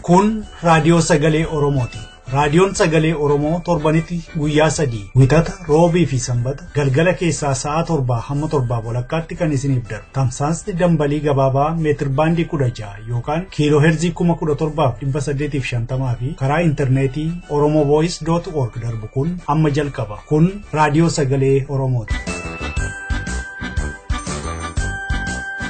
Kun raadiyoo sagalee Oromooti. Raadiyoon sagalee Oromoo torbanitti guyyaa 3 wixata roobii fi sanbata galgala keessaa sa'a 7 hamma 7 walakkaatti kan isiniif darbu. Tamsaasni dambalii gabaabaa meetir baandii 16 yookaan kiiloo heerzii 17,850 fi karaa intarneetii oromovoice.org darbu kun amma jalqaba. Kun raadiyoo sagalee Oromooti.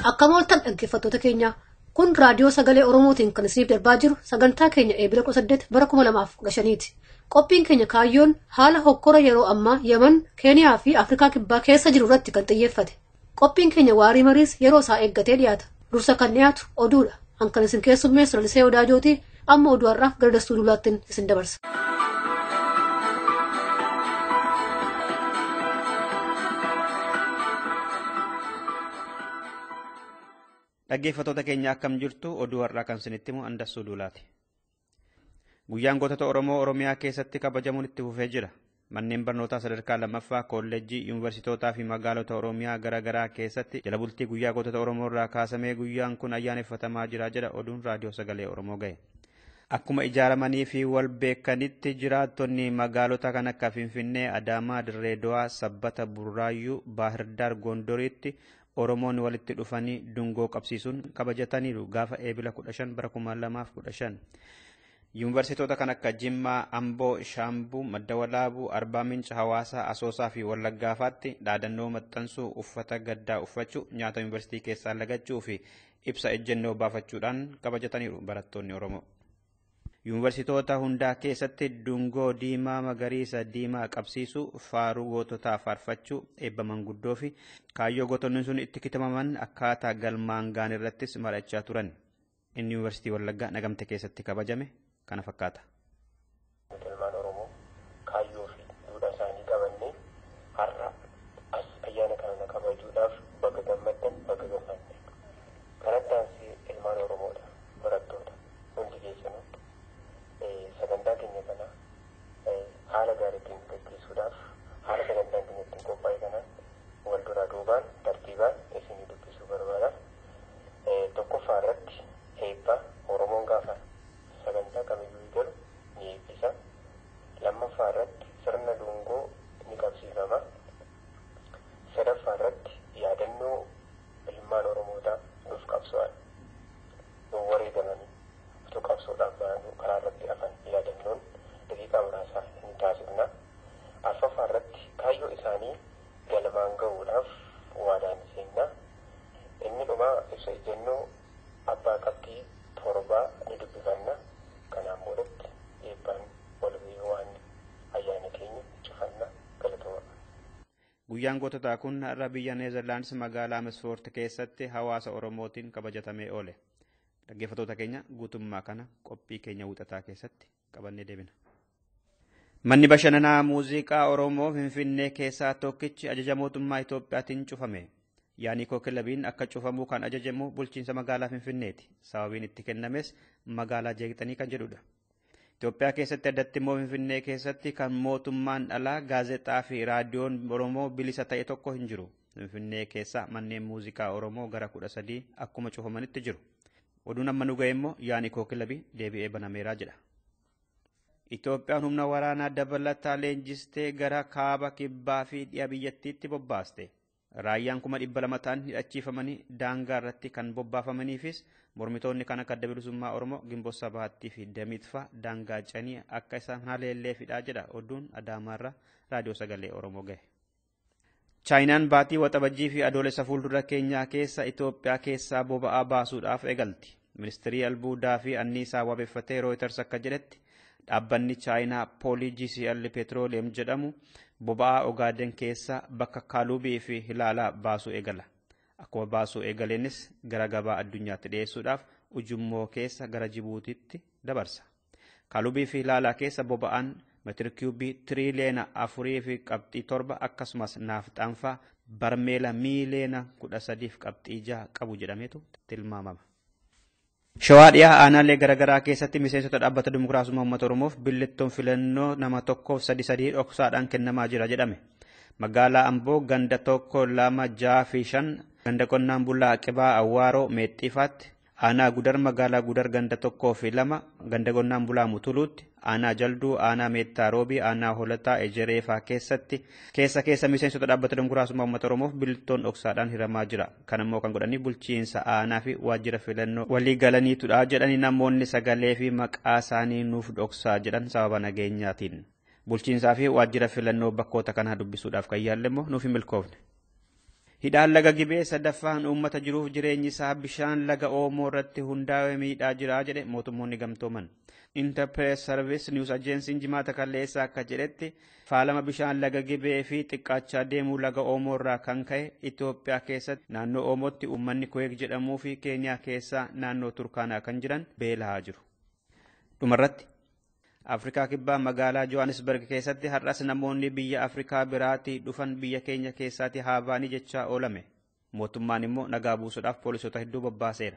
Akkam ooltan dhaggeeffattoota keenya. Kun raadiyoo sagalee Oromootiin kan isiniif darbaa jiru sagantaa keenya eebila 18 bara 2015ti. Qophiin keenya kaayyoon haala hokkora yeroo ammaa Yemen, Keeniyaa fi Afrikaa Kibbaa keessa jiru irratti kan xiyyeeffate. Qophiin keenya waarii mariis yeroo isaa eeggatee dhiyaata. Dursa kan dhiyaatu oduudha. Kan isin keessummeessu Lalisee Odaajootii amma oduu har'aaf gara dastuu duulaattiin isin dabarsa. Dhaggeeffattoota keenya akkam jirtu oduu har'aa kan isinitti himu Andassuu Duulaati. Guyyaan gootota Oromoo Oromiyaa keessatti kabajamuun itti fufee jira. Manneen barnootaa sadarkaa lammaffaa, kolleejjii, yuunivarsiitootaa fi magaalota Oromiyaa garaa keessatti jala bultii guyyaa gootota Oromoo irraa kaasamee guyyaan kun ayyaaneffatamaa jira jedha oduun raadiyoo sagalee Oromoo ga'e. Akkuma ijaaramanii fi wal beekanitti jiraattonni magaalota kan akka Finfinnee, Adaamaa, Dirree Dawaa, Sabbata, Burraayyuu, Baahirdaar, Gondoritti Oromoon walitti dhufanii dungoo qabsiisuun kabajataniiru gaafa eebila 15 bara 2015. Yuunivarsiitota kan akka Jimmaa, Amboo, Shaambuu, Maddawalaabuu, Arbaa Minch, Hawaasaa, Asoosaa fi Wallaggaafaatti dhaadannoo maxxansuu, uffata gaddaa uffachuu, nyaata yuunivarsiitii keessaa lagachuu fi ibsa ejjennoo baafachuudhaan kabajataniiru barattoonni Oromoo. Yuunivarsiitota hundaa keessatti dungoo diimaa magariisa diimaa qabsiisuu, faaruu goototaa faarfachuu, eebba manguddoo fi kaayyoo gootonni sun itti kitamaman akkaataa galmaan gaan irrattis mari'achaa turan. Inni yuunivarsiitii Wallaggaa Nagamte keessatti kabajame kana fakkaata. Ilmaan Oromoo kaayyoo fi duudhaa isaanii qabannee har'a as ayyaana kana kabajuudhaaf bakka gammaddan bakka gammadne. Kanatti ilmaan Oromoodha barattoota hundi keessanuu. Sagantaa keenya kana haala gaariitiin gaggeessuudhaaf haala sagantaan keenya ittiin qophaa'e kana wal duraa duubaan tartiibaan isinii dubbisuu barbaada. Tokkoffaa irratti eebba Oromoon gaafa sagantaa kamiyyuu galu ni eebbisa. Lammaffaa irratti sirna dungoo ni qabsiifama. Sadaffaa irratti yaadannoo ilmaan Oromootaa nuuf qabsoodhaan nu wareegamanii qabsoodhaaf baanu karaa irratti afan yaadannoon daqiiqaa muraasaa ni taasifna. Arfaffaa irratti kaayyoo isaanii galmaan ga'uudhaaf waadaan seenna. Inni dhumaa ibsa ejjennoo abbaa qabxii torbaa ni dubbifanna. Kanaan boodatti eebbaan walgahii waan ayyaana keenya cufanna galatooma. Guyyaan goototaa kun har'a biyya Neezerlaandis magaalaa Misfoort keessatti hawaasa Oromootiin kabajatamee oole. Dhaggeeffattoota keenya guutummaa kana qophii keenya wixataa keessatti qabannee deebina. Manni bashannanaa muuziqaa Oromoo Finfinnee keessaa tokkichi ajaja mootummaa Itoophiyaatiin cufame. Yaaniikoo kilabiin akka cufamuu kan ajajamu bulchiinsa magaalaa Finfinneeti. Sababiin itti kennames magaalaa jeeqxanii kan jedhudha. Itoophiyaa keessatti addatti immoo Finfinnee keessatti kan mootummaan alaa gaazexaa fi raadiyoon Oromoo bilisa ta'e tokko hin jiru. Finfinnee keessaa manneen muuziqaa Oromoo gara 13 akkuma cufamanitti jiru. Oduun amma nu ga'e immoo Yaaniikoo kilabii deebi'ee banameeraa jedha. Itoophiyaan humna waraanaa dabalataa leenjistee gara kaaba kibbaa fi dhiya biyyattiitti bobbaaste. Raayyaan 200 ta'an hidhachiifamanii daangaa irratti kan bobbaafamaniifis mormitoonni kan akka Adda Bilisummaa Oromoo Gimboo Sabaattii fi Damiitfaa daangaa canii akka isaan haleellee fidhaa jedha oduun Adaamaarraa raadiyoo sagalee Oromoo ga'e. Chaayinaan baatii waxabajjii fi adoolessa fuuldura keenyaa keessa Itoophiyaa keessaa boba'aa baasuudhaaf eegalti. Ministeerri albuudaa fi anniisaa wabeeffatee Reuters akka jedhetti dhaabbanni Chaayinaa Poolii GCL Petroleum jedhamu boba'aa Ogaaden keessa bakka Kaalubii fi Hilaalaa baasuu eegala. Akkuma baasuu eegaleenis gara gabaa addunyaatti dhiyeessuudhaaf ujummoo keessa gara Jibuutiitti dabarsa. Kaalubii fi Hilaalaa keessa boba'aan meetira kiubii tiriliyoona 4.7 akkasumas naafxaanfaa barmeela miiliyoona 13.6 qabu jedhameetu tilmaamama. Shawaa dhiyaa aanaalee garaagaraa keessatti miseensota dhaabbata Dimokiraasummaa Uummata Oromoof billettoon filannoo nama tokkoof 3 dhoksaadhaan kennamaa jira jedhame. Magaalaa Amboo ganda 1, 2, 6 fi 5 ganda qonnaan bulaa Qibaa Awwaaroo Meexxiifaatti aanaa gudar magaalaa gudar ganda 1 fi 2 ganda gonnaan bulaamu tuluutti aanaa jalduu aanaa meettaa roobii aanaa holataa ejeree faa keessatti keessa miseensota dhaabbata dimokiraasummaa uummata oromoof biltoon dhoksaadhaan hiramaa jira. Kan immoo kan godhanii bulchiinsa aanaa fi waajjira filannoo walii galaniitudha jedhanii namoonni sagalee fi maqaa isaanii nuuf dhoksaa jedhan sababa nageenyaatiin. Bulchiinsaa fi waajjira filannoo bakkoota kanaa dubbisuudhaaf kan yaalle immoo nuuf hin milkoofne. Hidhaan laga Gibee sadaffaan uummata jiruuf jireenyi isaa bishaan laga Oomoo irratti hundaa'ee miidhaa jira jedhe mootummoonni gamtooman. Interpress Service News Agency jimaata kaleessa akka jedhetti faalama bishaan laga Gibee fi xiqqaachaa deemuu laga Oomoo irraa kan ka'e Itoophiyaa keessatti naannoo Oomootti uummanni Kuweek jedhamuu fi Keeniyaa keessaa naannoo Turkaanaa kan jiran beela'aa jiru. Dhumarratti Afrikaa kibbaa magaalaa Johannesburg keessatti har'as namoonni biyya Afrikaa biraatii dhufan biyya keenya keessaatti haabaanii jechaa oolame. Mootummaan immoo nagaa buusuudhaaf poolisoota hedduu bobbaaseera.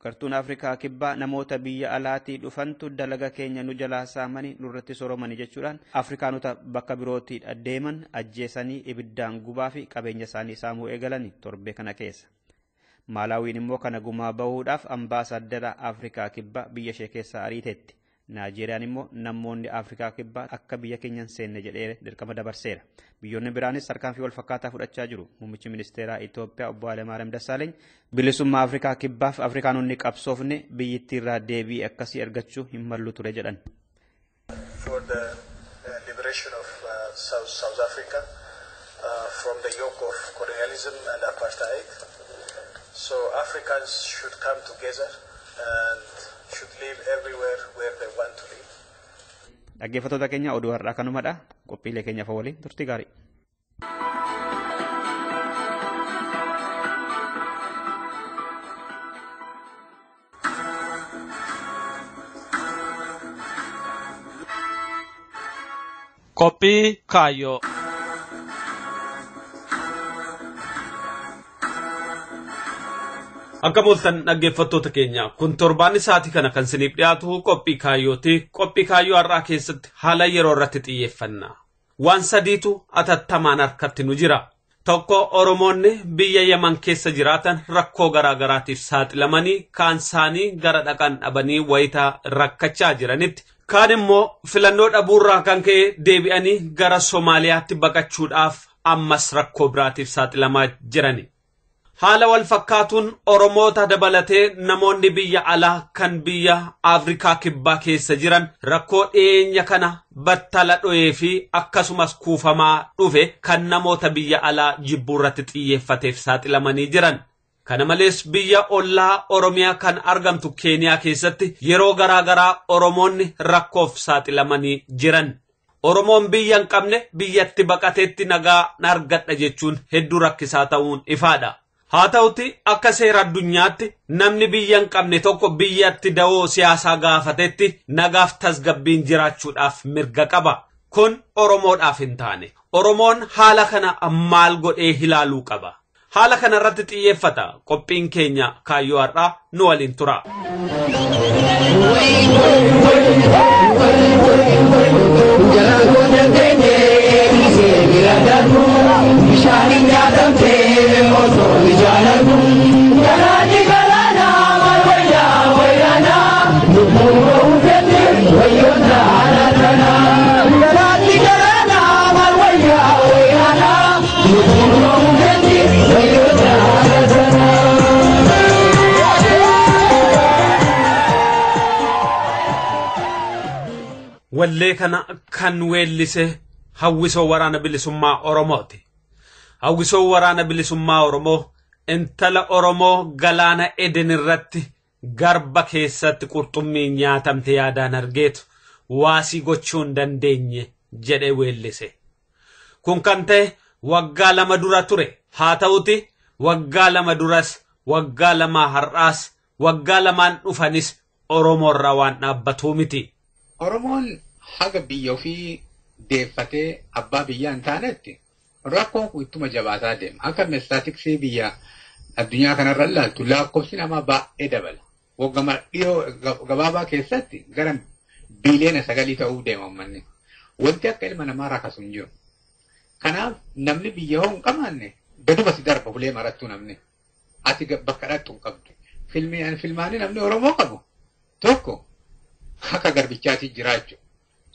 Gartuun Afrikaa kibbaa namoota biyya alaatii dhufantu dalaga keenya nu jalaa saamanii nurratti soromanii jechuudhaan Afrikaanota bakka birootii deeman ajjeesanii ibiddaan gubaa fi qabeenya isaanii saamuu eegalanii torbee kana keessa. Maalaawiin immoo kana gumaa bahuudhaaf ambaasaadara Afrikaa kibbaa biyya ishee keessaa ariiteetti. Naajeeriyaan immoo namoonni Afrikaa kibbaa akka biyya keenyan seenne jedhee dirqama dabarseera. Biyyoonni biraanis tarkaanfii wal fakkaataa fudhachaa jiru. Muummichi ministeeraa Itoophiyaa obbo Hayilemaariyaam Dassaaleny bilisummaa Afrikaa kibbaaf Afrikaanonni qabsoofne biyyittii irraa deebii akkasii argachuu hin mallu ture jedhan. For the liberation of South Africa from the yoke of colonialism and apartheid. So Africans should come together and should live everywhere where they want to live. Dhaggeeffattoota keenya oduu har'aa kanumadha. Qophiilee keenyaaf waliin turtii gaarii. Qophii kaayyoo. Akka mooltan dhaggeeffattoota keenya kun torbaan isaatii kana kan isiniif dhiyaatu qophii kaayyooti. Qophii kaayyoo har'aa keessatti haala yeroo irratti xiyyeeffanna. Waan sadiitu atattamaan harkatti nu jira. Tokko Oromoonni biyya Yaman keessa jiraatan rakkoo garaa garaatiif saaxilamanii kaan isaanii gara dhaqan dhabanii wayitaa rakkachaa jiranitti. Kaan immoo filannoo dhabuurraa kan ka'e deebi'anii gara Somaaliyaatti baqachuudhaaf ammas rakkoo biraatiif saaxilamaa jirani. Haala wal fakkaatuun Oromoota dabalatee namoonni biyya alaa kan biyya Afrikaa kibbaa keessa jiran rakkoo dhiyeenya kana battala dho'ee fi akkasumas kuufamaa dhufe kan namoota biyya alaa jibbuurratti xiyyeeffateef saaxilamanii jiran. Kana malees biyya ollaa Oromiyaa kan argamtu Keeniyaa keessatti yeroo garaa garaa Oromoonni rakkoof saaxilamanii jiran. Oromoon biyya hin qabne biyyatti baqateetti nagaa argadha jechuun hedduu rakkisaa ta'uun ifaadha. Haa ta'uti akka seera addunyaatti namni biyya hin qabne tokko biyyatti da'oo siyaasaa gaafatetti nagaaf tasgabbiin jiraachuudhaaf mirga qaba. Kun Oromoodhaaf hin taane. Oromoon haala kana maal godhee ilaaluu qaba? Haala kana irratti xiyyeeffata qophiin keenya kaayyoo har'aa nu waliin tura. Wallee kana kan weellise hawwisoo waraana bilisummaa Oromooti. Hawwisoo waraana bilisummaa Oromoo intala Oromoo galaana Eden irratti garba keessatti qurxummii nyaatamte yaadaan argeetu waasii gochuu hin dandeenye jedhe weellise. Kun kan ta'e waggaa 2 dura ture. Haa ta'uti waggaa 2 duras waggaa 2 har'aas waggaa 2 dhufanis Oromoo irraa waan dhaabbatuu miti. Oromoon haga biyya ofii deeffatee abbaa biyyaa hin taanetti rakkoon kun ittuma jabaataa deema. Akka meestaatiksii biyya addunyaa kanarra ilaaltu lakkoofsi namaa baay'ee dabala. Waggama dhiyoo gabaabaa keessatti gara biiliyoona 9 ta'uu deema uummanni. Wanti akka ilma namaa rakasu hin jiru. Kanaaf namni biyya hoo hin qabaanne gaduma si darba ulee marattuu namni. Ati bakka dhattu hin qabdu. filmaanii namni Oromoo qabu tokko akka garbichaatti jiraachuu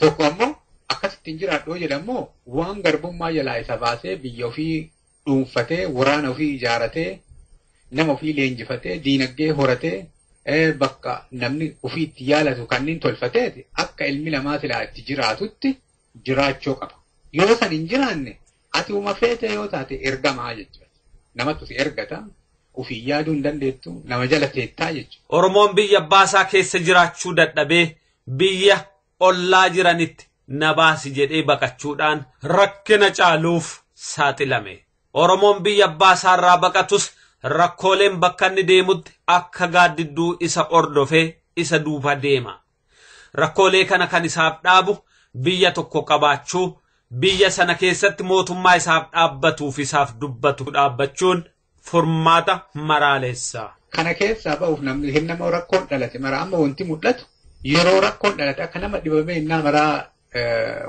tokko ammoo akkasittiin jiraadhoo jedhamoo waan garbummaa jalaa isa baasee biyya ofii dhuunfatee waraana ofii ijaaratee nama ofii leenjifatee diinagdee horatee bakka namni ofii itti yaalatu kanneen tolfateeti akka ilmi namaa silaa itti jiraatutti jiraachuu qaba. Yoo san hin jiraanne ati uma feete yoo taate ergamaa jechuudha. Namatu si ergata ofii yaaduu hin dandeettu nama jala teettaa jechuudha. Oromoon biyya baasaa keessa jiraachuu dadhabee biyya ollaa jiranitti na baasi jedhee baqachuudhaan rakkina caaluuf saaxilame. Oromoon biyya baasaarraa baqatus rakkooleen bakka inni deemutti akka gaaddidduu isa ordofee isa duuba deema. Rakkoolee kana kan isaaf dhaabu biyya tokko qabaachuu biyya sana keessatti mootummaa isaaf dhaabbatuuf isaaf dubbatu dhaabbachuun furmaata maraaleessa. Kana keessaa ba'uuf namni hin nama rakkoon dhalate mara amma wanti mul'atu yeroo rakkoon dhalate akka nama dhibamee innaa maraa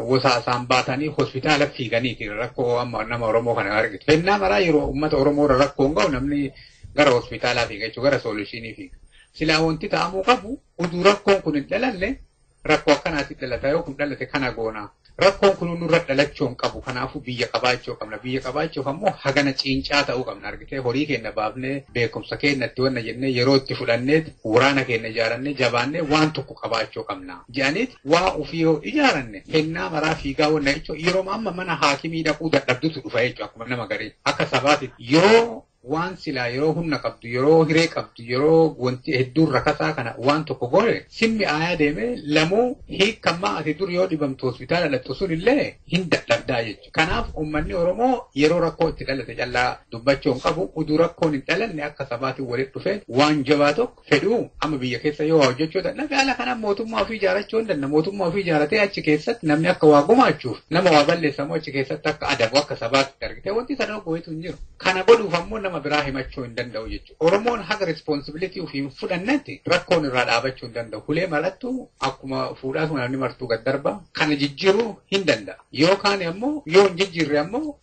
wasaasaan baatanii hospitaala fiiganiiti rakkoo amma nama Oromoo kana argitu. Innaa maraa yeroo uummata Oromoo irra rakkoon ga'u namni gara hospitaalaa fiiga jechuudha gara soolushiinii fiiga. Silaa wanti ta'amuu qabu uduu rakkoon kun hin dhalalle rakkoo akkanaatti dhalata yoo kun dhalate kana goona. Rakkoon kun nurra dhalachuun qabu kanaafuu biyya qabaachuu qabna. Biyya qabaachuuf ammoo hagana ciincaa ta'uu qabna. Argitee horii keenya baafnee beekumsa keenyatti wanna jennee yeroo itti fudhannee waraana keenya ijaarannee jabaannee waan tokko qabaachuu qabna. Jedhaniiti waa ofii yoo ijaaranne kennaa maraa fiigaa wanna jechuun yeroo amma mana haakimii dhaquu dadhabdutu dhufa jechuudha akkuma nama garee akka sabaati yoo waan silaa yeroo humna qabdu yeroo hiree qabdu yeroo wanti hedduun rakasaa kana waan tokko gore simmi aayaa deemee lamuu hiikammaa ati dur yoo dhibamtu hospitaala dhattu sun illee hin dadhabdaa jechuudha. Kanaaf uummanni Oromoo yeroo rakkoo itti dhalate callaa dubbachuun qabu uduu rakkoon hin dhalanne akka sabaatiin walitti dhufee waan jabaa tokko fedhuu amma biyya keessa yoo hojjechuu dadhabe haala kanaan mootummaa ofii ijaarachuu hin danda'a. Mootummaa ofii ijaaratee achi keessatti namni akka waa gumaachuuf nama waa balleessamu achi keessatti akka adabu akka sabaatti argite wanti sana goetu hin jiru. Kana godhuuf ammoo nama biraa himachuu hin danda'u jechuudha. Oromoon haga responsibility ofii fudhannetti rakkoon irraa dhaabachuu hin danda'u. Hulee marattu akkuma fuudhaa kun namni martuu gad darba kana jijjiiruu hin danda'a. Yookaan ammoo yoo hin jijjiirre ammoo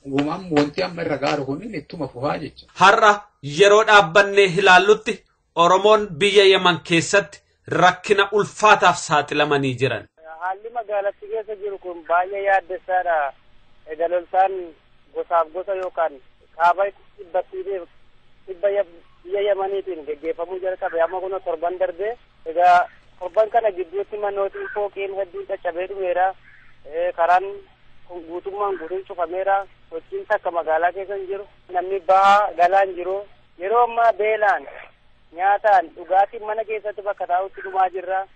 wanti amma irra gaaru kun ittuma fufaa jechuudha. Har'a yeroo dhaabbannee ilaallutti Oromoon biyya Yaman keessatti rakkina ulfaataaf saaxilamanii jiran. Haalli magaalattii keessa jiru kun baay'ee yaaddessaadha. Loltaan gosaaf gosa yookaan kaaba biyya Yamaniitiin geggeeffamuu jalqabe amma kun torban darbee egaa torban kana gidduutti mannootiin fooqiin hedduun caccabee dhumeera. Karaan guutummaan guutuun cufameera. Sochiin takka magaalaa keessa hin jiru. Namni bahaa galaan jiru. Yeroo ammaa beelaan nyaataan dhugaatiin mana keessatti bakka taa'utti dhumaa jirra.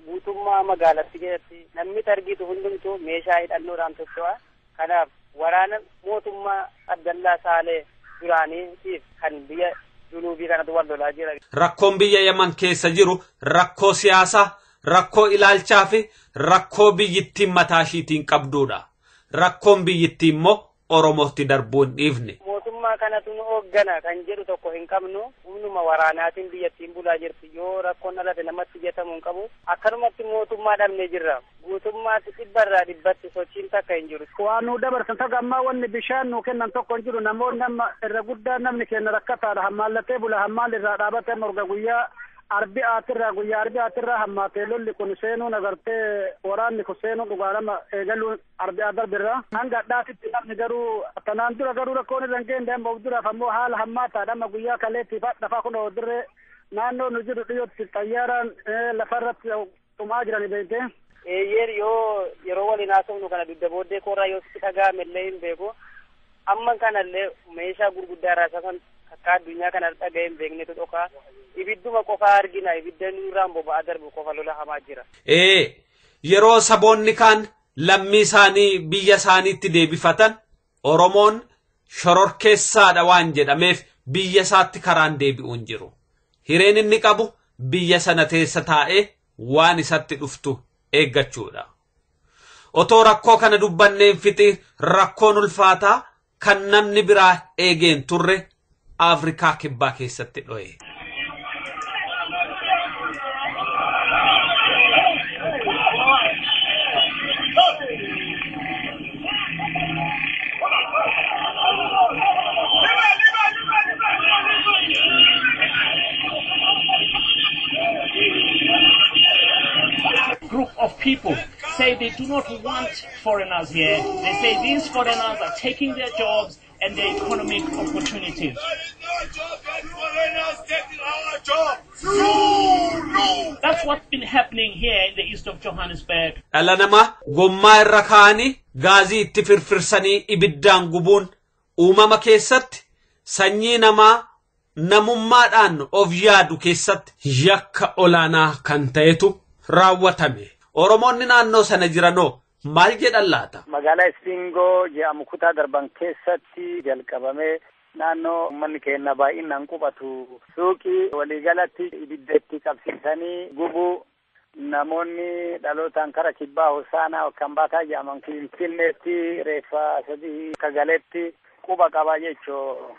Guutummaa magaalatti keessatti namni targiitu hundumtuu meeshaa hidhannoodhaan socho'a. Kanaaf waraana mootummaa Abdallaa Saalee duraaniitiif kan biyya junuubii kanatti wal lolaa jira. Rakkoon biyya Yaman keessa jiru rakkoo siyaasaa, rakkoo ilaalchaa fi rakkoo biyyittiin mataa ishiitiin qabduudha. Rakkoon biyyittii immoo Oromootti darbuu hin dhiifne. Mootummaa kanatu nu hooggana kan jedhu tokko hin qabnu. Humnuma waraanaatiin biyyattiin bulaa jirti. Yoo rakkoon dhalate namatti jetamu hin qabu. Akkanumatti mootummaa dhabnee jirra. Guutummaatti dhibbarraa dhibbatti sochiin takka hin jiru. Waan nu dabarsan takka ammaa wanni bishaan nu kennan tokko hin jiru. Namoonni amma irra guddaa namni keenya rakkataadha. Hammaallatee bula hammaal irraa dhaabatee morga guyyaa guyyaa arbi'aatirraa hammaatee lolli kun seenuun agartee waraanni kun seenuun dhugaadhama eegaluun arbi'aa darbirraa. Hanga addaatitti namni garuu tanaan dura garuu rakkoon irra hin geenye amma of duraaf ammoo haala hammaataadha. Amma guyyaa kaleettiif dhafaa kun dirree naannoo nu jiru dhiyootti xayyaaraan lafarratti tumaa jirani beekte. Yeroo waliin haasofnu kana dugda booddee koorraa yoo sitti dhaga'ame illee hin beeku. Amma kanallee meeshaa gurguddaa irraa safan akka addunyaa kana dhaga'ee hin beeknetu dhokaa. Ibidduma qofaa argina ibidda nurraan boba'aa darbu qofa lola hamaa jira. Yeroo saboonni kaan lammii isaanii biyya isaaniitti deebifatan Oromoon shororkeessaadha waan jedhameef biyya isaatti karaan deebi'uu hin jiru. Hireen inni qabu biyya sana teessa taa'ee waan isatti dhuftu eeggachuudha. Otoo rakkoo kana dubbanneen fixi rakkoon ulfaataa kan namni biraa eegeen turre Afrikaa kibbaa keessatti dho'e. people say they do not want foreigners here. They say these foreigners are taking their jobs and their economic opportunities. That's what's been happening here in the east of Johannesburg. Alanama gommaa irra kaanii gaazii itti firfirsanii ibiddaan gubuun uumama keessatti sanyii namaa namummaadhaan of yaadu keessatti yakka olaanaa kan ta'etu raawwatame. Oromoonni naannoo sana jiranoo maal jedhan laata? Magaalaa Istingoo jedhamu kutaa darban keessatti jalqabame naannoo uummanni keenya baay'inaan qubatu suuqii waliigalatti ibidda itti qabsiisanii gubuu namoonni dhalootaan kara kibbaa Hosaanaa kan baataa jedhaman Finfinneetti reeffa sadii kagaleetti quba qabaa jechuu.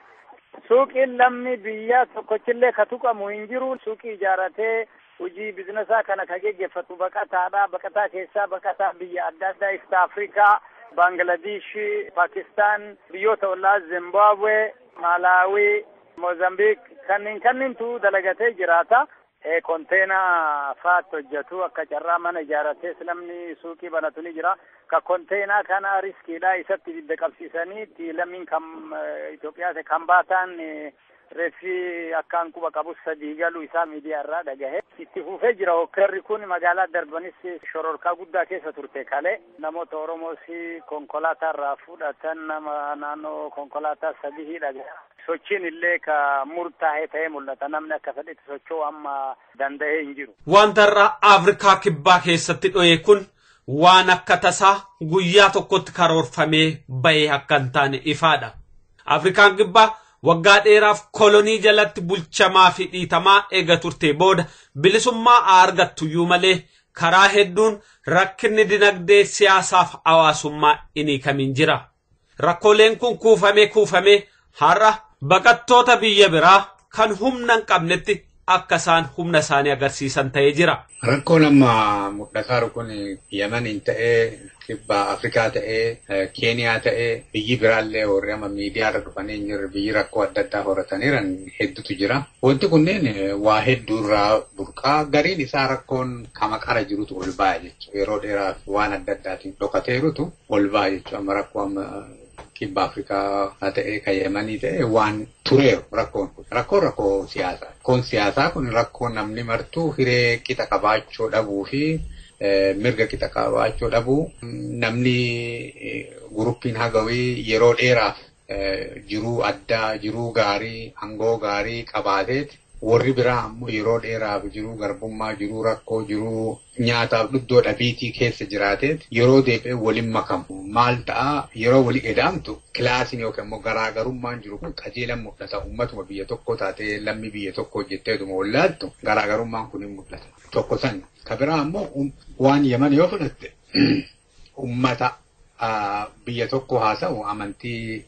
Suuqiin lamni biyya tokkochillee ka tuqamu hin jiru. Suuqii ijaaratee hojii bizinesaa kana ka geggeeffatu baqataadha. Baqataa keessaa baqataa biyya adda addaa East Africa, Bangladesh, Pakistan, biyyoota ollaa Zimbabwe, Malawi, Mozambique kannintu dalagatee jiraata. Konteenaa faatti hojjetu akka carraa mana ijaaratees namni suuqii banatu ni jira. Ka konteenaa kana riskiidha isatti ibidda qabsiisanii lammiin kan Itoophiyaa kan baataan reeffi akkaan quba qabu sadii galu isaa miidiyaa irraa dhagahe itti fufee jira. Hokkerri kun magaalaa Darbanis shororkaa guddaa keessa turte kale namoota Oromoos konkolaataa irraa fudhatan nama naannoo konkolaataa sadii dhagahe. Sochiin illee ka murtaa'ee ta'ee mul'ata. Namni akka fedhetti socho'uu amma danda'ee hin jiru. Wanta irraa Afrikaa kibbaa keessatti dho'e kun waan akka tasaa guyyaa tokkotti karoorfamee bahee akka hin taane ifaadha. Afrikaan kibbaa waggaa dheeraaf kolonii jalatti bulchamaa fi dhiitamaa eega turte booda bilisummaa argattuyyuu malee karaa hedduun rakkinni dinagdee siyaasaaf hawaasummaa inni kamiin jira. Rakkooleen kun kuufamee har'a baqattoota biyya biraa kan humna hin qabnetti akka isaan humna isaanii agarsiisan ta'ee jira. Rakkoon amma mul'ataa kun Yemeniin ta'ee kibba Afrikaa ta'ee Keeniyaa ta'ee biyyi biraallee warri amma miidiyaarra dhufanii jirre biyyi rakkoo adda addaa horataniiran hedduutu jira. Wanti kunneen waa hedduurraa burqaa gariin isaa rakkoon kama qara jirutu ol ba'a jechuudha. Yeroo dheeraaf waan adda addaatiin dhokateerutu ol ba'a jechuudha. Amma rakkoo amma kibba Afrikaa ta'ee kan Yemanii ta'ee waan tureeru rakkoon kun. Rakkoo siyaasaa. Rakkoon siyaasaa kun rakkoo namni martuu hiree qixa qabaachuu dhabuu fi mirga qixa qabaachuu dhabuu namni guruppiin hagawii yeroo dheeraaf jiruu addaa, jiruu gaarii, aangoo gaarii qabaateeti. Warri biraa ammoo yeroo dheeraaf jiruu garbummaa, jiruu rakkoo, jiruu nyaataaf dhuddoo dhabiitii keessa jiraateeti yeroo deebi'ee waliin makamu. Maal ta'a yeroo walii edaamtu kilaasiin yookiin immoo garaagarummaan jiru kun qajeelan mul'ata. Uummatuma biyya tokko taatee lammii biyya tokko jetteetuma wallaaltu garaagarummaan kun hin mul'ata. Tokko san. Ka biraa ammoo waan Yemen yoo fudhatte uummata biyya tokko haasa'u amantii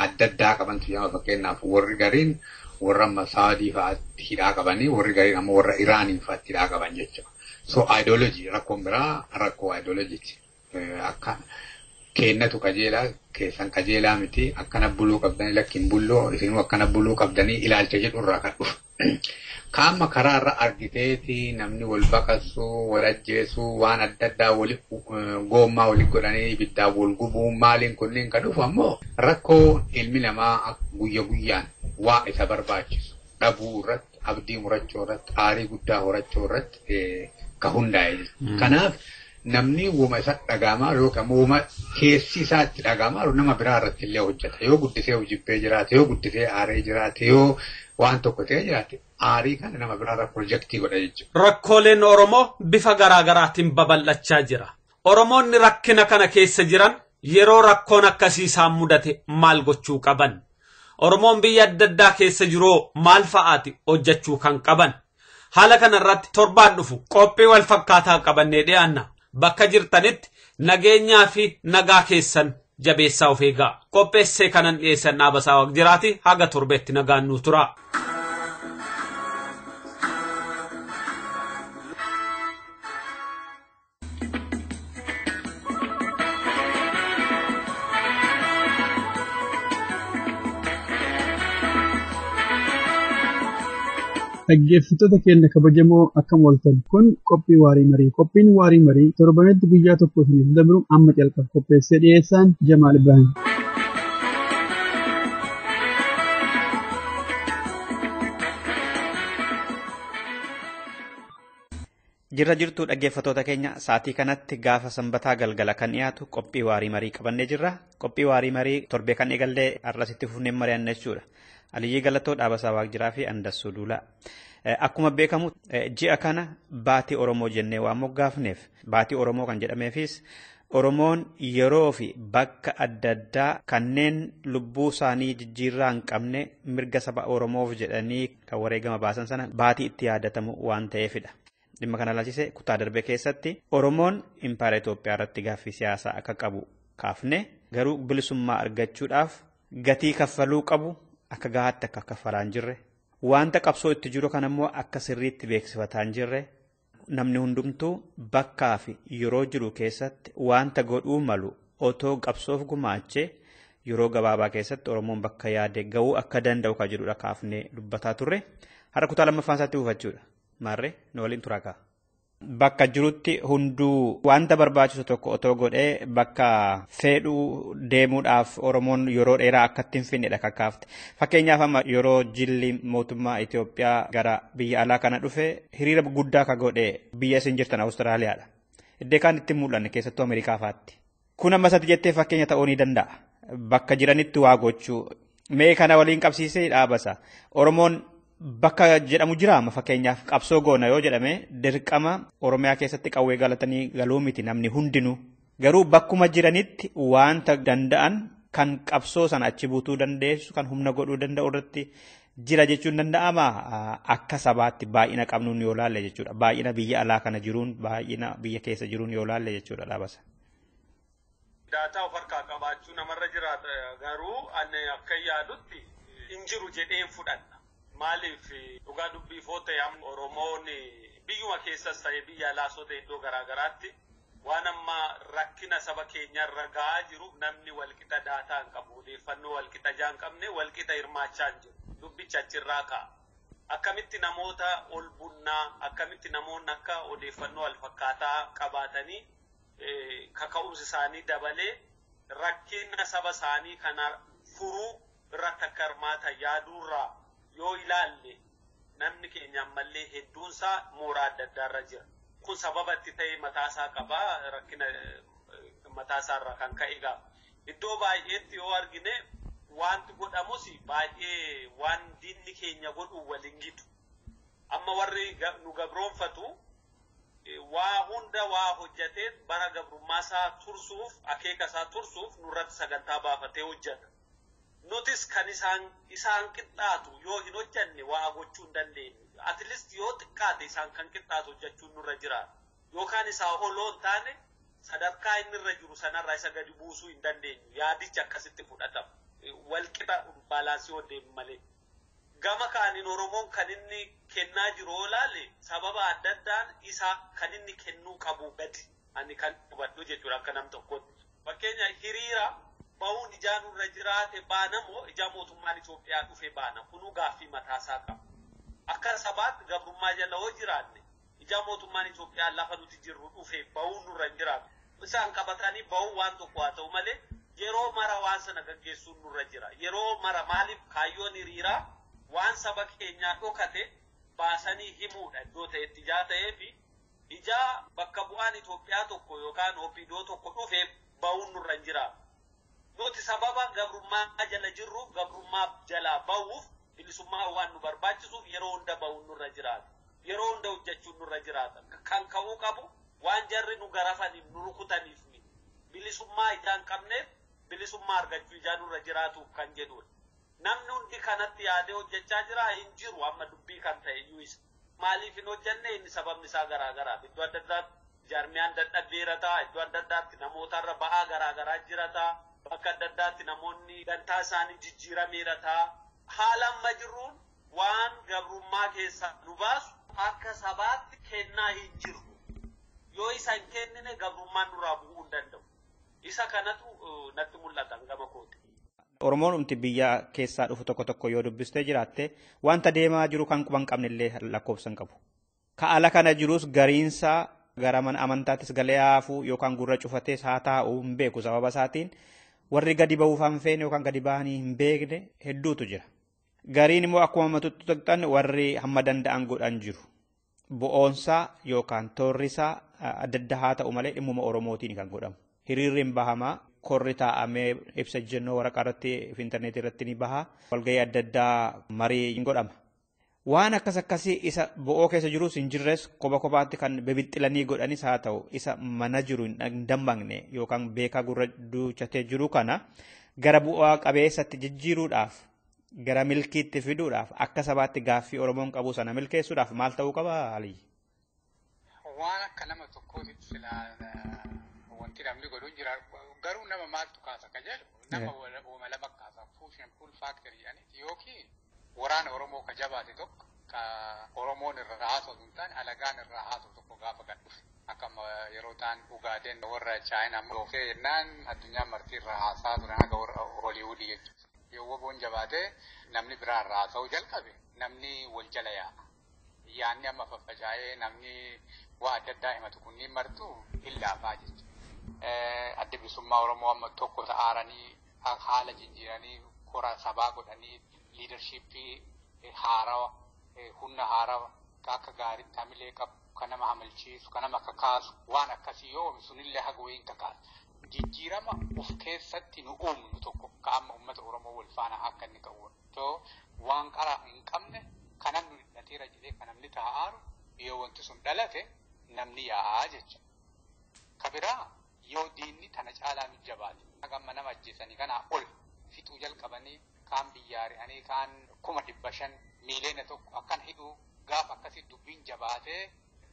adda addaa qabantu jedhama. Fakkeenyaaf warri gariin warra amma Saadii fa'aatti hidhaa qabanii warri gariin ammoo warra Iraanii fa'aatti hidhaa qaban jechuudha. So ideology rakkoon biraa rakkoo ideologyiti. Akka kennatu qajeelaa keessan qajeelaa miti akkana buluu qabdanii lakkiin bulloo isinuu akkana buluu qabdanii ilaalcha jedhu irraa kan dhufu. Kaama karaarra argiteeti namni wal baqasuu wal ajjeesuu waan adda addaa goommaa waliin godhanii ibiddaan wal gubuu maaliin kunneen kan dhufu ammoo rakkoo ilmi namaa guyya guyyaan waa isa barbaachisu dhabuu irratti abdii murachuu irratti aarii guddaa horachuu irratti ka hundaa'e. Kanaaf namni uuma isa dhagamaa yookaan uuma keessi isaatti dhagamaa nama biraa irratti illee hojjeta. Yoo guddisee hojibbee jiraate, yoo guddisee aaree jiraate, yoo waan tokko ta'ee jiraate aarii kana nama biraa irratti pirojektii godha jechuudha. Rakkooleen Oromoo bifa garaagaraatiin babal'achaa jira. Oromoonni rakkina kana keessa jiran yeroo rakkoon akkasii isaan mudate maal gochuu qaban? Oromoon biyya adda addaa keessa jiru maal fa'aati hojjechuu kan qaban? Haala kanarratti torbaan dhufu qophii wal fakkaataa qabannee dhiyaanna. Bakka jirtanitti nageenyaa fi nagaa keessan jabeessaa of eegaa. Qopheessee kanan dhiyeessan dhaabasaa waq jiraati haga torbeetti nagaan nuu tura. Dhaggeeffattoota keenya kabajamoo akkam ooltan kun qophii waarii marii. Qophiin waarii marii torbanetti guyyaa tokko isiniif dabru amma jalqaba qopheessee dhiyeessaan Jamaal Ibrahim. Jirra jirtu dhaggeeffattoota keenya sa'aatii kanatti gaafa sanbataa galgala kan dhiyaatu qophii waarii marii qabannee jirra. Qophii waarii marii torbee kan eegallee har'asitti fufnee mari'anna jechuudha. Aliyyii Galatoo Dhaabasaa Waaqjiraa fi Andassuu Duulaa. Akkuma beekamu ji'a kana baatii Oromoo jennee waan moggaafneef baatii Oromoo kan jedhameefis Oromoon yeroo fi bakka adda addaa kanneen lubbuu isaanii jijjiirraa hin qabne mirga saba Oromoof jedhanii kan wareegama baasan sana baatii itti yaadatamu waan ta'eefidha. Dhimma kana ilaalchisee kutaa darbee keessatti Oromoon impaayera Itoophiyaa irratti gaaffii siyaasaa akka qabu kaafne garuu bilisummaa argachuudhaaf gatii kaffaluu qabu akka gahaatti akka kaffalaa hin jirre wanta qabsoo itti jiru kan immoo akka sirriitti beeksifataa hin jirre namni hundumtuu bakkaa fi yeroo jiru keessatti wanta godhuu malu otoo qabsoof gumaachee yeroo gabaabaa keessatti Oromoon bakka yaade ga'uu akka danda'u kan jedhudha kaafnee dubbataa turre. Har'a kutaa lammaffaan isaatti buufachuudha. Maarree nu waliin turaa bakka jirutti hunduu wanta barbaachisu tokko otoo godhee bakka fedhuu deemuudhaaf Oromoon yeroo dheeraa akka ittiin finnedha kakkaafte. Fakkeenyaaf amma yeroo jilli mootummaa Itoophiyaa gara biyya alaa kana dhufe hiriira guddaa ka godhee biyya isin jirtan Awustiraaliyaadha. Iddoo kaan itti mul'anne keessattuu Ameerikaa fa'aatti. Kun amma sati jettee fakkeenya ta'uu ni danda'a. Bakka jiranitti waa gochuu mee kana waliin qabsiisee dhaabasa. Oromoon bakka jedhamu jira amma fakkeenyaaf qabsoo goona yoo jedhame dirqama Oromiyaa keessatti qawwee galatanii galuu miti namni hundinuu garuu bakkuma jiranitti wanta danda'an kan qabsoo sana achi buutuu dandeessu kan humna godhuu danda'u irratti jira jechuun danda'ama akka sabaatti baay'ina qabnuun yoo laalle jechuudha baay'ina biyya alaa kana jiruun baay'ina biyya keessa jiruun yoo laalle jechuudha dhaabasa. Daataa of harkaa qabaachuu namarra jiraata garuu ani akka yaadutti hin jiru jedheen fudhadha. Maaliif dhugaa dubbii ta'e Oromoon biyyuma keessas ta'e biyya alaas ta'e iddoo garaagaraatti waan amma rakkina saba keenyarra gahaa jiru namni walqixa daataa hin qabu odeeffannoo walqixa jaa hin qabne walqixa hirmaachaa hin jiru dubbicha achirraa ka'a. Akkamitti namoota ol bunnaa akkamitti namoonni akka odeeffannoo walfakkaataa qabaatanii kaka'umsi isaanii dabalee rakkina saba isaanii kana furuu irratti akka hirmaatan yaaduurraa yoo ilaalle namni keenya ammallee hedduunsaa mooraa adda addaarra jira. Kun sababa itti ta'e mataasaa qabaa rakkina mataasaarraa kan ka'e gaafa. Iddoo baay'eetti yoo argine wanti godhamus baay'ee waan diinni keenya godhu waliin gitu. Amma warri nu gabroonfatu waa hunda waa hojjetee bara gabrummaasaa tursuuf akeekasaa tursuuf nurratti sagantaa baafatee hojjeta. Nutis kan isaan qixxaatu yoo hin hojjenne waa gochuu hin dandeenyu. At least yoo xiqqaate isaan kan qixxaatu hojjechuun nurra jiraata. Yookaan isaa oloo hin taane sadarkaa inni irra jiru sanarraa isa gadi buusuu hin dandeenyu. Yaadichi akkasitti fudhatama. Walqixa baalaansii yoo deemu malee. Gama kaaniin Oromoon kan inni kennaa jiru yoo ilaalle sababa adda addaan isaa kan inni kennuu qabu gadi. Ani kan hubadhu jechuudha akka nam tokkotti. Fakkeenya hiriira ba'uun ijaa nurra jiraate baana moo ijaa mootummaan Itoophiyaa dhufe baana kunuu gaaffii mataasaa qaba. Akka sabaatti gabrummaa jala hoo jiraanne ijaa mootummaan Itoophiyaa lafa nuti jirru dhufe ba'uun nurra jiraatu. Isaan qabatanii ba'uun waan tokko haa ta'u malee yeroo mara waan sana gaggeessuun nurra jira. Yeroo mara maaliif kaayyoon hiriiraa waan saba keenyaa dhokate baasanii himuudha iddoo ta'etti ijaa ta'ee fi ijaa bakka bu'aan Itoophiyaa tokko yookaan OPDO tokko dhufe ba'uun nurra jiraatu. Nuti sababa gabrummaa jala jirruuf gabrummaa jalaa ba'uuf bilisummaa waan nu barbaachisuuf yeroo hunda ba'uun nurra jiraata. Yeroo hunda hojjechuun nurra jiraata. Kan ka'uu qabu waan jarri nu garafaniif nu rukutaniif bilisummaa ijaan qabneef bilisummaa argachuu ijaa nurra jiraatuuf kan jedhudha. Namni hundi kanatti yaadee hojjechaa jira hin jiru amma dubbii kan ta'e iyyuu isa. Maaliif hin hojjenne inni sababni isaa garaagaraa. Iddoo adda addaatti jaarmiyaan dadhabbeerataa iddoo adda addaatti namootarra ba'aa garaagaraa jirataa. Bakka adda addaatti namoonni gantaa isaanii jijjiirameerataa haala amma jirruun waan gabrummaa keessaa nu baasu akka sabaatti kennaa hin jiru. Yoo isa hin kennine gabrummaan nurraa bu'uu hin danda'u. Isa kanatu natti mul'ata gama kooti. Oromoon umti biyya keessaa dhufu tokko yoo dubbistee jiraatte wanta deemaa jiru kan quban qabnillee lakkoofsan qabu. Ka ala kana jirus gariinsaa gara mana amantaattis galee haafuu yookaan gurra cufatees haa taa'u hin beeku sababa isaatiin warri gadi ba'uuf hin feene yookaan gadi ba'anii hin beekne hedduutu jira. Gariin immoo akkuma matutti tuqxan warri hamma danda'an godhan jiru. Bo'oonsaa yookaan toorrisaa adda adda haa ta'u malee dhimmuma Oromootiin kan godhamu. Hiriirriin bahamaa korri taa'amee ibsa jennoo waraqaa irratti fi intarneetii irratti ni baha. Walgahii adda addaa marii hin godhama. Waan akkasii isa bo'oo keessa jirus hin jirres kophaatti kan bebixxilanii godhanis haa ta'u isa mana jiru hin dammaqne yookaan beekaa gurra duuchatee jiru kana gara bu'aa qabeessatti jijjiiruudhaaf gara milkiitti fiduudhaaf akka sabaatti gaaffii Oromoon qabu sana milkeessuudhaaf maal ta'uu qaba Aliyyi? Waan akka nama tokkootti silaa wanti namni godhu jira garuu nama maaltu kaasa ka jedhu nama uuma lama kaasa push and pull factor jedhanii yookiin waraana Oromoo ka jabaate tokko ka Oromoon irraa haasa'u hin taane alagaan irraa haasa'u tokko gaafa gad dhufe akkama yeroo ta'an Ugaadeen warra Chaayinaa moofee jennaan addunyaa martii irraa haasaa turan akka warra Holiiwudii jechuudha. Yoo woboon jabaate namni biraa irraa haasa'uu jalqabe namni wal jala yaa'a. Yaanni amma faffacaa'ee namni waa adda addaa himatu kunniin martuu hin laafaa jechuudha. Adda bilisummaa Oromoo amma tokko ta'aaranii haala jijjiiranii kora sabaa godhanii liidarshiippii haarawa humna haarawa akka gaariitti hamilee qabu kan nama hamalchiisu kan nama kakaasu waan akkasii yoo oomishu sunillee haga wayiin kakaasu. Jijjiirama of keessatti nu uumnu tokko qaama uummata Oromoo wal faana akka inni qabu. Too waan qara hin qabne kan namni hidhateera jedhee kan namni taa'aaru yoo wanti sun dhalate namni yaa'aa jecha. Kabiraa yoo diinni tana caalaa nu jabaate hagamma nama ajjeesanii kanaa ol fixuu jalqabanii kaan biyyaari'anii kaan 500,000 miiliyoona tokko akkan hidhuu gaaf akkasii dubbiin jabaatee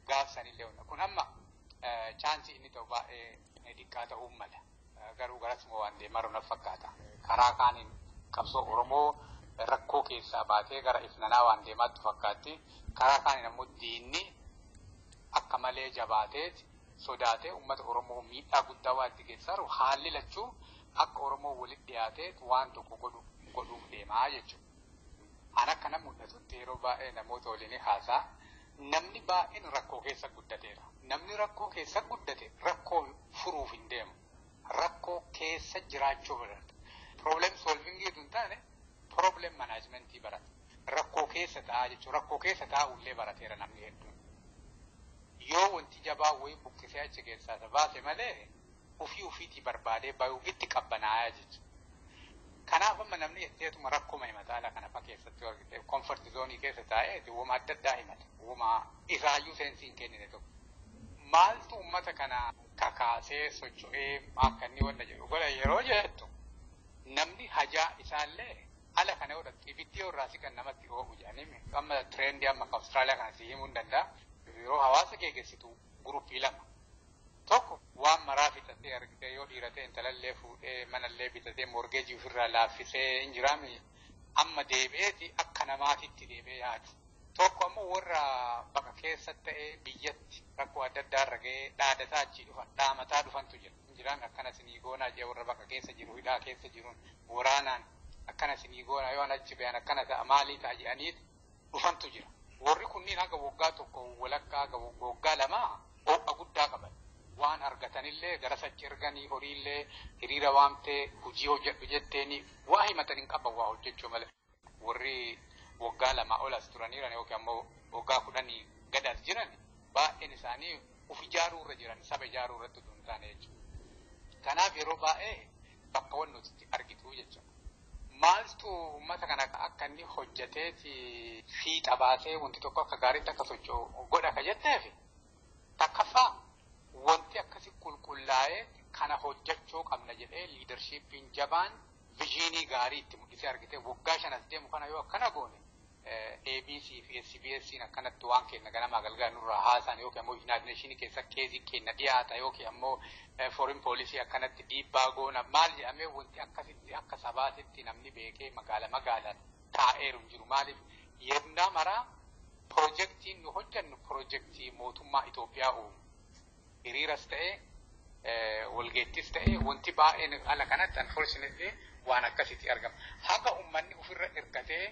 gaaf sanillee hunda. Kun amma chaansii inni ta'u baay'ee xiqqaa ta'uu mala. Garuu garasuma waan deemaru na fakkaata. Karaa kaaniin qabsoo Oromoo rakkoo keessaa baatee gara ifnanaa waan deemaattu fakkaatti. Karaa kaaniin ammoo diinni akka malee jabaateeti sodaatee uummata Oromoo miidhaa guddaa waan itti geessisaru haalli lachuu akka Oromoo walitti dhiyaatee waan tokko godhuuf deemaa jechuudha. An akka nama mul'atutti yeroo baay'ee namoota waliin haasaa namni baay'een rakkoo keessa guddateera. Namni rakkoo keessa guddate rakkoo furuuf hin deemu. Rakkoo keessa jiraachuu barata. Problem solving hin taane problem managementii barata. Rakkoo keessa taa'aa jechuudha. Rakkoo keessa taa'ullee barateera namni hedduun. Yoo wanti jabaa wayii buqqisee achi keessaa baase malee ofiitii barbaadee bayuuf itti qabbanaa'aa jechuudha. Kanaaf amma namni heddeetuma rakkoo himataa kana fa keessatti argite comfort zone keessa taa'ee uuma adda addaa himata. Uuma irraayyuu seensi hin kennine tokko. Maaltu uummata kana kakaasee socho'ee akka inni wanta jedhu godha yeroo jettu namni hajaa isaallee ala kana godhatu ibiddi irraa si kan namatti oofu jedhanii amma trendii amma Awustiraaliyaa kana si himuu hin danda'a. Yeroo hawaasa geegessitu guruppii lama. Tokko waan maraa bitatee argitee yoo dhiiratee intalallee fuudhee manallee bitatee morgeejii ofirraa laaffisee hin jiraami amma deebi'eeti akka namaatitti deebi'ee yaadu. Tokko ammoo warra bakka keessatti ta'ee biyyatti rakkoo adda addaa irra ga'ee dhaadataa achii dhufan dhaamataa dhufantu jira. Injiraan akkana sinii goonaa jee warra bakka keessa jiru hidhaa keessa jiruun waraanaan akkana sinii goonaa yoo achi bayan akkana ta'a maalii ta'a jedhanii dhufantu jira. Warri kunniin haga waggaa tokko walakkaa haga waggaa lamaa ho'a guddaa qaban. Waan argatanillee gara sachi erganii horiillee hiriira waamtee hojii hojjedhu jetteeni waa himatan hin qaban waa hojjechuu malee. Warri waggaa lama ol as turaniiran yookiin ammoo waggaa 10 gad as jiran baay'een isaanii uf ijaaruu irra jiran saba ijaaruu irratti utuu hin taane jechuudha. Kanaaf yeroo baay'ee bakka waan nuti argitu jechuudha. Maaltu uummata kana akka inni hojjeteeti fiixa baasee wanti tokko akka gaariitti akka socho'u godha ka jetteefi takkaffaa wanti akkasii qulqullaa'ee kana hojjechuu qabna jedhee liidarshiippiin jabaan viizhinii gaarii itti mul'isee argitee waggaa 5 as deemu kana yoo akkana goone ABC fi SBS akkanatti waan kenna ganamaa galgala nurraa haasan yookiin ammoo United Nations keessa keezii kenna dhiyaata yookiin ammoo foreign policy akkanatti dhiibbaa goona maal jedhamee wanti akkasitti akka sabaatitti namni beekee magaala taa'eeru hin jiru maaliif yennaa maraa piroojeektiin nu hojjennu piroojeektii mootummaa Itoophiyaa uumu hiriiras ta'ee walgeettis ta'ee wanti baay'een ala kanatti unfortunately waan akkasitti argama. Haga uummanni ofirra hirkatee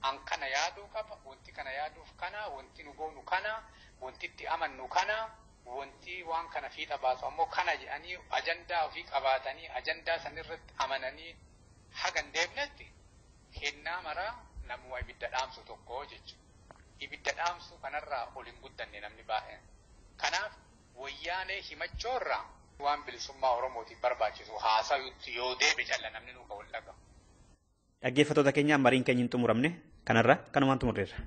an kana yaaduu qaba, wanti kana yaaduuf kana, wanti nu goonu kana, wanti itti amannu kana, wanti waan kana fiixa baasu ammoo kana jedhanii ajandaa ofii qabaatanii ajandaa sanirratti amananii haga hin deemnetti kennaa maraa namuma ibidda dhaamsu tokko jechuudha. Ibidda dhaamsu kanarraa ol hin guddanne namni baay'een. Kanaaf wayyaanee himachoorraa waan bilisummaa Oromootiif barbaachisu haasa'utti yoo deebi jalla namni nu ka'u laga. Dhaggeeffattoota keenya mariin keenya hin xumuramne kanarra kanumaan xumurreerra.